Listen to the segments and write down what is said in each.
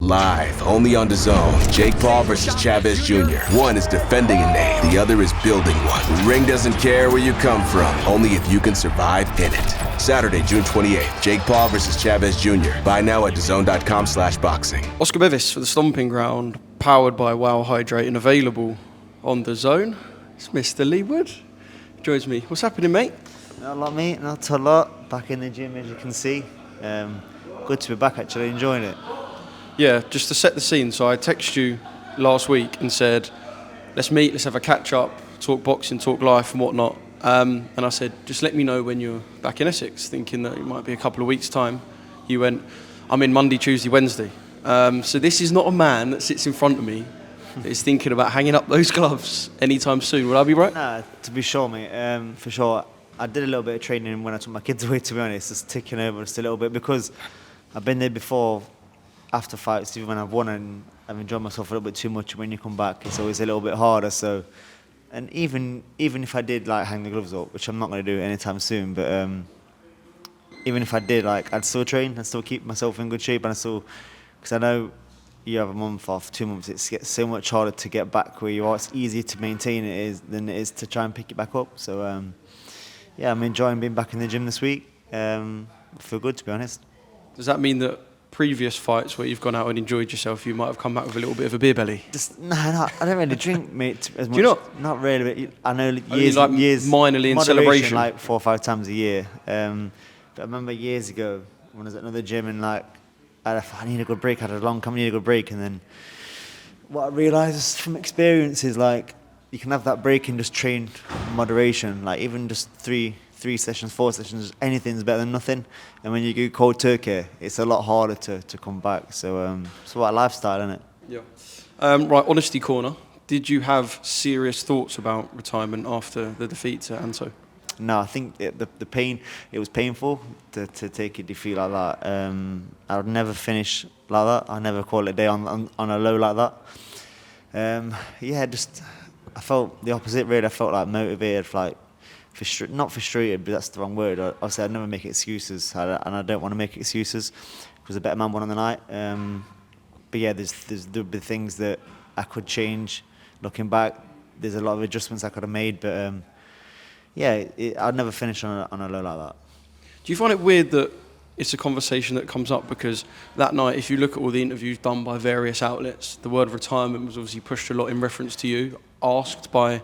Live, only on DAZN. Jake Paul versus Chavez Jr. One is defending a name, the other is building one. The ring doesn't care where you come from, only if you can survive in it. Saturday, June 28th, Jake Paul versus Chavez Jr. Buy now at DAZN.com/boxing. Oscar Bevis for the Stomping Ground, powered by Wow Hydrate and available on DAZN. It's Mr. Leigh Wood. Joins me. What's happening, mate? Not a lot, mate. Not a lot. Back in the gym, as you can see. Good to be back, actually. Enjoying it. Yeah, just to set the scene. So I texted you last week and said, let's meet, let's have a catch up, talk boxing, talk life and whatnot. And I said, just let me know when you're back in Essex, thinking that it might be a couple of weeks' time. You went, I'm in Monday, Tuesday, Wednesday. So this is not a man that sits in front of me that is thinking about hanging up those gloves anytime soon. Would I be right? Nah, to be sure, mate. For sure. I did a little bit of training when I took my kids away, to be honest, just ticking over just a little bit, because I've been there before, after fights, even when I've won and I've enjoyed myself a little bit too much. When you come back, it's always a little bit harder. So, and even if I did like hang the gloves up, which I'm not going to do anytime soon, but even if I did, like, I'd still train, I'd still keep myself in good shape, and I still, because I know you have a month off, 2 months, it gets so much harder to get back where you are. It's easier to maintain than it is to try and pick it back up. So, yeah, I'm enjoying being back in the gym this week. Feel good, to be honest. Does that mean that previous fights where you've gone out and enjoyed yourself, you might have come back with a little bit of a beer belly? No, I don't really drink, mate, as much. Do you not? Not really. But I know years minorly in celebration, like 4 or 5 times a year. But I remember years ago when I was at another gym and like I need a good break. I had a long time, I need a good break, and then what I realised from experience is like you can have that break and just train in moderation. Like even just three sessions, 4 sessions, anything's better than nothing. And when you go cold turkey, it's a lot harder to come back. So it's what a lifestyle, isn't it? Yeah. Right, honesty corner. Did you have serious thoughts about retirement after the defeat to Anto? No, I think the pain, it was painful to take a defeat like that. I would never finish like that. I never call it a day on a low like that. Yeah, just I felt the opposite, really. I felt like motivated, like not frustrated, but that's the wrong word. Obviously, I'd never make excuses, and I don't want to make excuses because a better man won on the night. But yeah, there'll be things that I could change. Looking back, there's a lot of adjustments I could have made, but yeah, I'd never finish on a low like that. Do you find it weird that it's a conversation that comes up because that night, if you look at all the interviews done by various outlets, the word retirement was obviously pushed a lot in reference to you, asked by,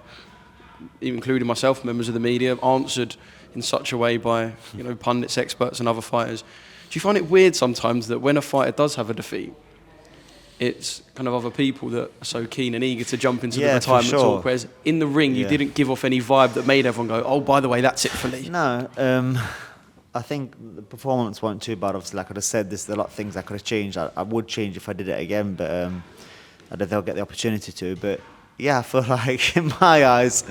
including myself, members of the media, answered in such a way by pundits, experts and other fighters. Do you find it weird sometimes that when a fighter does have a defeat, it's kind of other people that are so keen and eager to jump into the retirement talk, whereas in the ring you didn't give off any vibe that made everyone go, oh, by the way, that's it for Leigh? No, I think the performance wasn't too bad. Obviously, like I said, there's a lot of things I could have changed. I would change if I did it again, but I don't think I'll get the opportunity to. But yeah, I feel like in my eyes,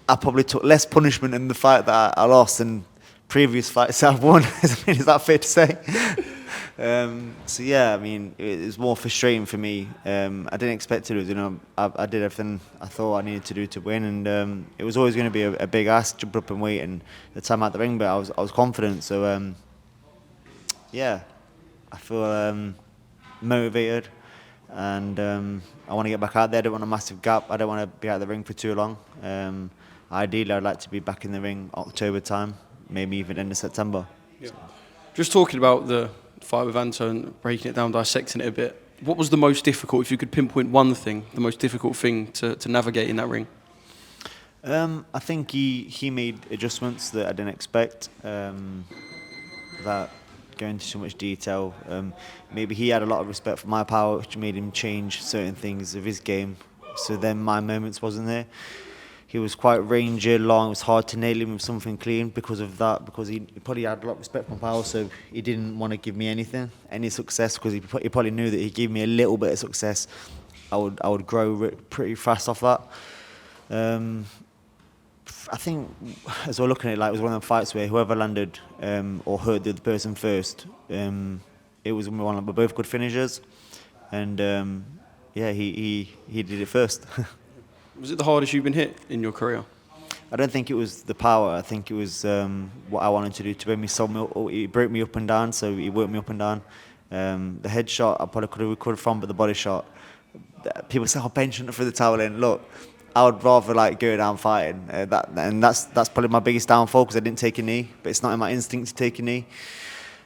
I probably took less punishment in the fight that I lost than previous fights I've won. Is that fair to say? So yeah, I mean, it was more frustrating for me. I didn't expect to lose. I did everything I thought I needed to do to win, and it was always going to be a big ask, jump up and wait, and the time out the ring. But I was confident. So yeah, I feel motivated, and I want to get back out there. I don't want a massive gap. I don't want to be out of the ring for too long. Ideally, I'd like to be back in the ring October time, maybe even end of September. Yeah. Just talking about the fight with Anto and breaking it down, dissecting it a bit, what was the most difficult, if you could pinpoint one thing, the most difficult thing to navigate in that ring? I think he made adjustments that I didn't expect, without going into too much detail. Maybe he had a lot of respect for my power, which made him change certain things of his game, so then my moments wasn't there. He was quite rangy, long. It was hard to nail him with something clean because of that, because he probably had a lot of respect for my power, so he didn't want to give me any success, because he probably knew that he gave me a little bit of success, I would grow pretty fast off that. I think, as we're looking at it, like, it was one of them fights where whoever landed or hurt the other person first, it was one of, we're both good finishers, and yeah, he did it first. Was it the hardest you've been hit in your career? I don't think it was the power. I think it was what I wanted to do to bring me. He broke me up and down, so he worked me up and down. The headshot I probably could have recovered from, but the body shot, people say, "Oh, Ben shouldn't have threw the towel in." Look, I would rather like go down fighting. That's probably my biggest downfall, because I didn't take a knee, but it's not in my instinct to take a knee.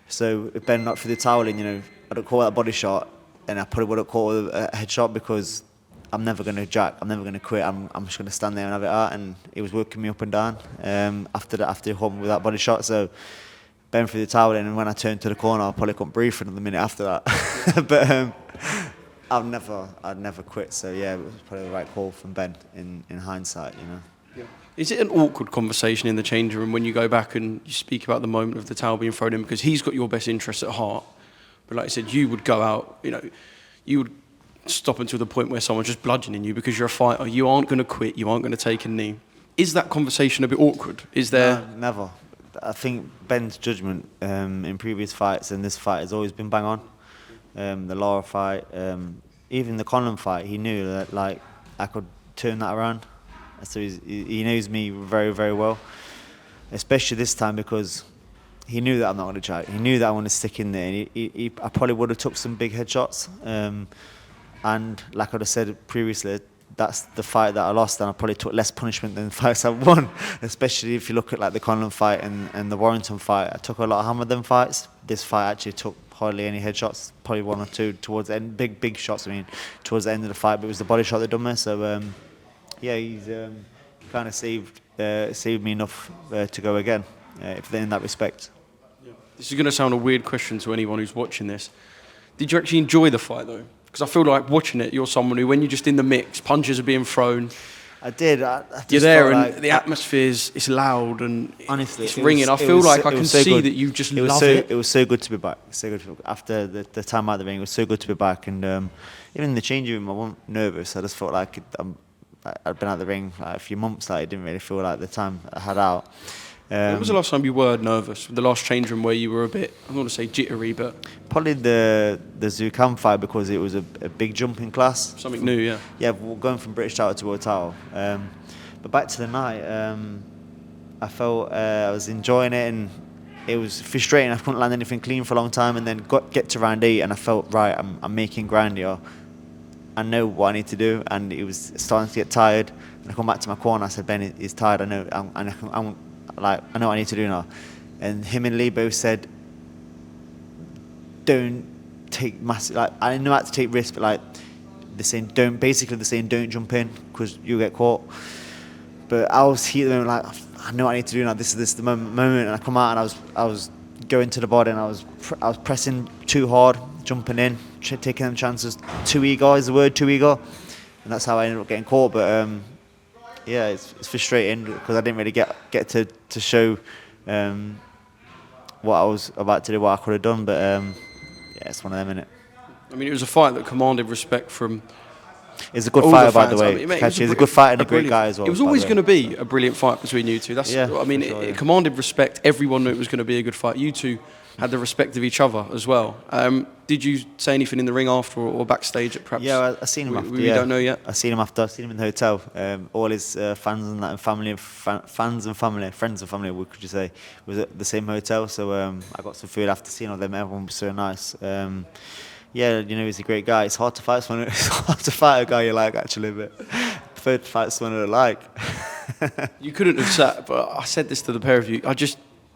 So if Ben not threw the towel in, you know, I don't call that body shot, and I probably would have called a headshot, because I'm never going to jack. I'm never going to quit. I'm just going to stand there and have it out. And he was working me up and down after he hit me with that body shot. So Ben threw the towel in, and when I turned to the corner, I probably couldn't breathe for another minute after that. But I'd never quit. So yeah, it was probably the right call from Ben in hindsight, you know. Yeah. Is it an awkward conversation in the changing room when you go back and you speak about the moment of the towel being thrown in, because he's got your best interests at heart, but like I said, you would go out, you know, you would stop until the point where someone's just bludgeoning you because you're a fighter. You aren't going to quit. You aren't going to take a knee. Is that conversation a bit awkward? Is there? No, never. I think Ben's judgment in previous fights and this fight has always been bang on. The Lara fight, even the Conlon fight, he knew that like I could turn that around. So he knows me very, very well, especially this time, because he knew that I'm not going to try. He knew that I want to stick in there, and I probably would have took some big headshots. And like I said previously, that's the fight that I lost, and I probably took less punishment than the fights I've won. Especially if you look at like the Conlon fight and the Warrington fight, I took a lot of hammer them fights. This fight actually took hardly any headshots, probably one or two towards the end, big shots. I mean, towards the end of the fight, but it was the body shot that done me. So yeah, he's kind of saved me enough to go again, in that respect. Yeah. This is going to sound a weird question to anyone who's watching this. Did you actually enjoy the fight though? Because I feel like watching it, you're someone who, when you're just in the mix, punches are being thrown. I did. I you're there, and like the atmosphere's it's loud and honestly, it's ringing. I feel like I can see that you just love it. It was so good to be back. So good after the time out of the ring. It was so good to be back, and even in the changing room, I wasn't nervous. I just felt like I'd been out of the ring like a few months. Like, it didn't really feel like the time I had out. When was the last time you were nervous? The last change room where you were a bit, I don't want to say jittery, but probably the Zukam fight, because it was a big jump in class. Something new, yeah. Yeah, we're going from British title to world title. But back to the night, I felt I was enjoying it, and it was frustrating. I couldn't land anything clean for a long time, and then get to round 8, and I felt right. I'm making ground here. I know what I need to do, and it was starting to get tired. And I come back to my corner. I said, Ben, he's tired. I know. I know what I need to do now. And him and Leigh both said, don't take massive. Like, I know how to take risks, but like they're saying don't jump in because you'll get caught. But I was here at the moment, like, I know what I need to do now. This is the moment. And I come out, and I was going to the body, and I was pressing too hard, jumping in, taking them chances. Too eager is the word, too eager, and that's how I ended up getting caught. But yeah, it's frustrating because I didn't really get to show what I was about to do, what I could have done. But yeah, it's one of them, innit? I mean, it was a fight that commanded respect from. He's a good fighter, by the way. He's a good fighter and a great guy as well. It was always going to be a brilliant fight between you two. That's, yeah, I mean, it commanded respect. Everyone knew it was going to be a good fight. You two had the respect of each other as well. Did you say anything in the ring after or backstage at perhaps? Yeah, I seen him after. We don't know yet. I seen him after. I seen him in the hotel. All his fans and that, and family, friends and family. What could you say? Was at the same hotel. So I got some food after seeing all them. Everyone was so nice. Yeah, you know, he's a great guy. It's hard to fight someone. It's hard to fight a guy you like, actually, but I prefer to fight someone I don't like. You couldn't have sat, but I said this to the pair of you.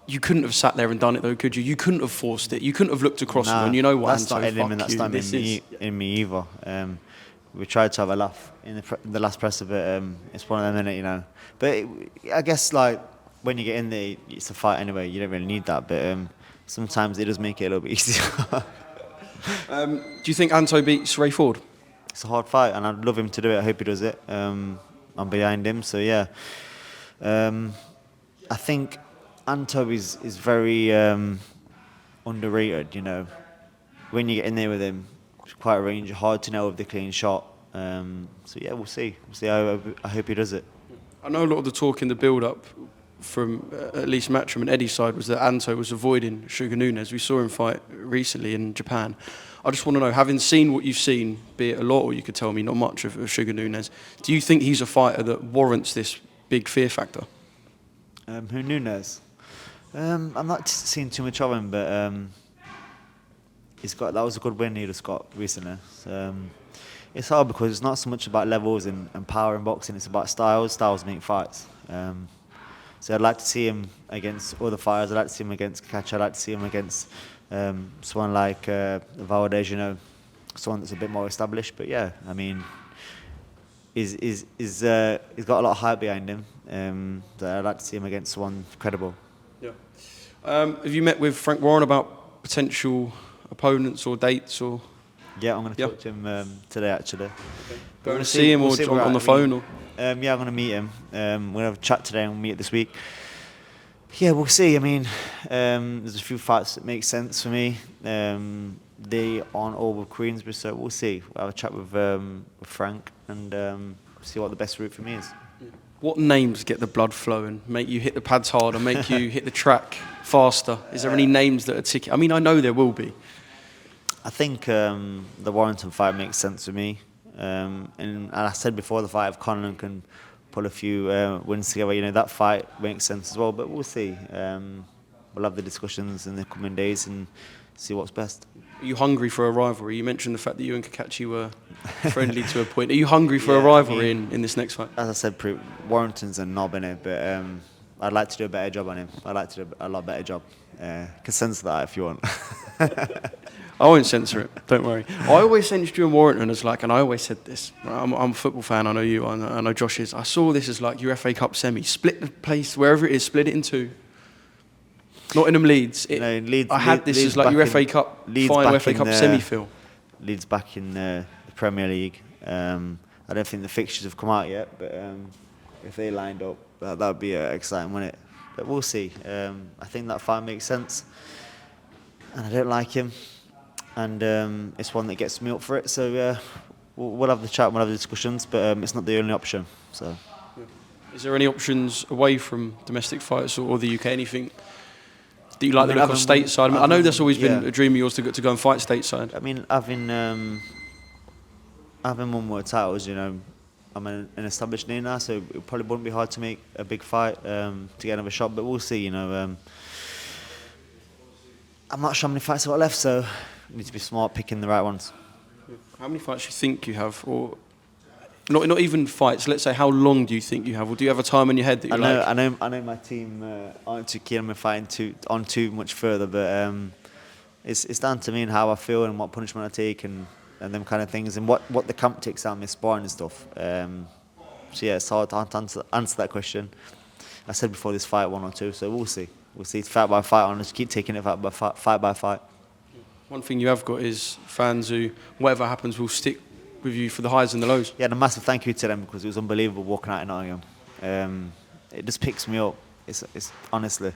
You couldn't have sat there and done it though, could you? You couldn't have forced it. You couldn't have looked across and you know what? That's not in him, and that's not in me either. We tried to have a laugh in the last press of it. It's one of them, innit, you know. But I guess like when you get in there, it's a fight anyway. You don't really need that, but sometimes it does make it a little bit easier. Do you think Anto beats Ray Ford? It's a hard fight, and I'd love him to do it. I hope he does it. I'm behind him, so yeah. I think Anto is very underrated, you know. When you get in there with him, it's quite a range, hard to know with the clean shot. So yeah, we'll see. I hope he does it. I know a lot of the talk in the build-up from at least Matchroom and Eddie's side was that Anto was avoiding Sugar Nunes. We saw him fight recently in Japan. I just want to know, having seen what you've seen, be it a lot or you could tell me not much of Sugar Nunes, do you think he's a fighter that warrants this big fear factor? Who, Nunes? I'm not seeing too much of him, but that was a good win he just got recently. So, it's hard because it's not so much about levels and power in boxing. It's about styles. Styles make fights. So I'd like to see him against other fighters. I'd like to see him against Cacace. I'd like to see him against someone like Wow Hydrate, someone that's a bit more established. But yeah, I mean, he's got a lot of hype behind him. That I'd like to see him against someone credible. Yeah. Have you met with Frank Warren about potential opponents or dates or? Yeah, I'm going to talk to him today actually. Okay. Going to see him or on the phone or? Yeah, I'm going to meet him. We're going to have a chat today and we'll meet it this week. Yeah, we'll see. I mean, there's a few fights that make sense for me. They aren't all with Queensbury, so we'll see. We'll have a chat with Frank and see what the best route for me is. What names get the blood flowing, make you hit the pads harder, make you hit the track faster? Is there any names that are ticking? I mean, I know there will be. I think the Warrington fight makes sense for me. And I said before the fight, if Conlan can pull a few wins together, you know, that fight makes sense as well. But we'll see. We'll have the discussions in the coming days and see what's best. Are you hungry for a rivalry? You mentioned the fact that you and Cacace were friendly to a point. Are you hungry for a rivalry in this next fight? As I said, Warrington's a knob in it, but I'd like to do a better job on him. I'd like to do a lot better job. Can censor that if you want. I won't censor it, don't worry. I always censored you and Warrington as like, and I always said this, I'm a football fan, I know you, I know Josh is. I saw this as like your FA Cup semi. Split the place, wherever it is, split it in two. Nottingham Leeds. I had this as like your FA Cup, final FA Cup semi-feel. Leeds back in the Premier League. I don't think the fixtures have come out yet, but if they lined up, that would be exciting, wouldn't it? But we'll see. I think that fight makes sense. And I don't like him. And it's one that gets me up for it. So we'll have the chat, we'll have the discussions, but it's not the only option. So, is there any options away from domestic fights or the UK? Anything that you like to look on stateside? I know that's always been a dream of yours to go and fight stateside. I mean, having won more titles, you know, I'm an established name now, so it probably wouldn't be hard to make a big fight to get another shot. But we'll see. You know, I'm not sure how many fights I've got left, so. You need to be smart picking the right ones. How many fights do you think you have, or not even fights? Let's say, how long do you think you have, or do you have a time in your head that you like? I know my team aren't too keen on me fighting too much further, but it's down to me and how I feel and what punishment I take and them kind of things and what the camp takes out of me sparring and stuff. So yeah, it's hard to answer that question. I said before this fight 1 or 2, so we'll see. We'll see. It's fight by fight. I'll just keep taking it fight by fight. One thing you have got is fans who, whatever happens, will stick with you for the highs and the lows. Yeah, and a massive thank you to them because it was unbelievable walking out in Nottingham. It just picks me up. It's honestly,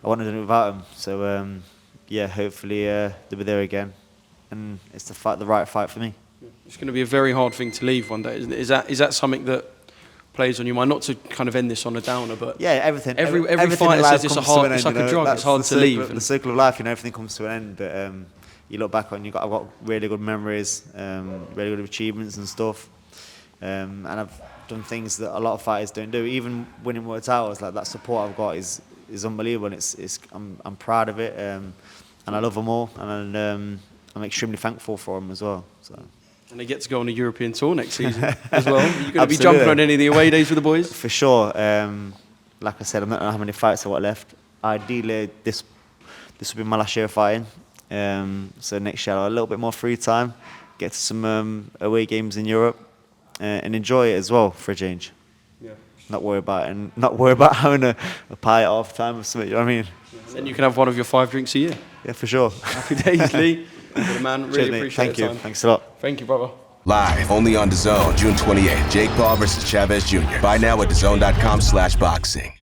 I wanted to do it without them. So yeah, hopefully they'll be there again, and it's the right fight for me. It's going to be a very hard thing to leave one day, isn't it? Is that something that plays on your mind? Not to kind of end this on a downer, but yeah, everything. Every fighter says it's like a drug. It's hard to leave. The circle of life, you know, everything comes to an end. But you look back on, I've got really good memories, really good achievements and stuff, and I've done things that a lot of fighters don't do. Even winning world titles, like that support I've got is unbelievable. And I'm proud of it, and I love them all, and I'm extremely thankful for them as well. So. And they get to go on a European tour next season as well. You're going to be jumping on any of the away days with the boys? For sure. Like I said, I don't know how many fights I've got left. Ideally, this will be my last year of fighting. So next year I'll have a little bit more free time, get to some away games in Europe, and enjoy it as well for a change. Yeah. Not worry about having a pie at half time or something. You know what I mean? Then you can have one of your 5 drinks a year. Yeah, for sure. Happy days, Leigh. Good man, really Cheers, appreciate Thank the you. time. Thanks a lot. Thank you, brother. Live, only on DAZN, June 28th. Jake Paul versus Chavez Jr. Buy now at DAZN.com/boxing.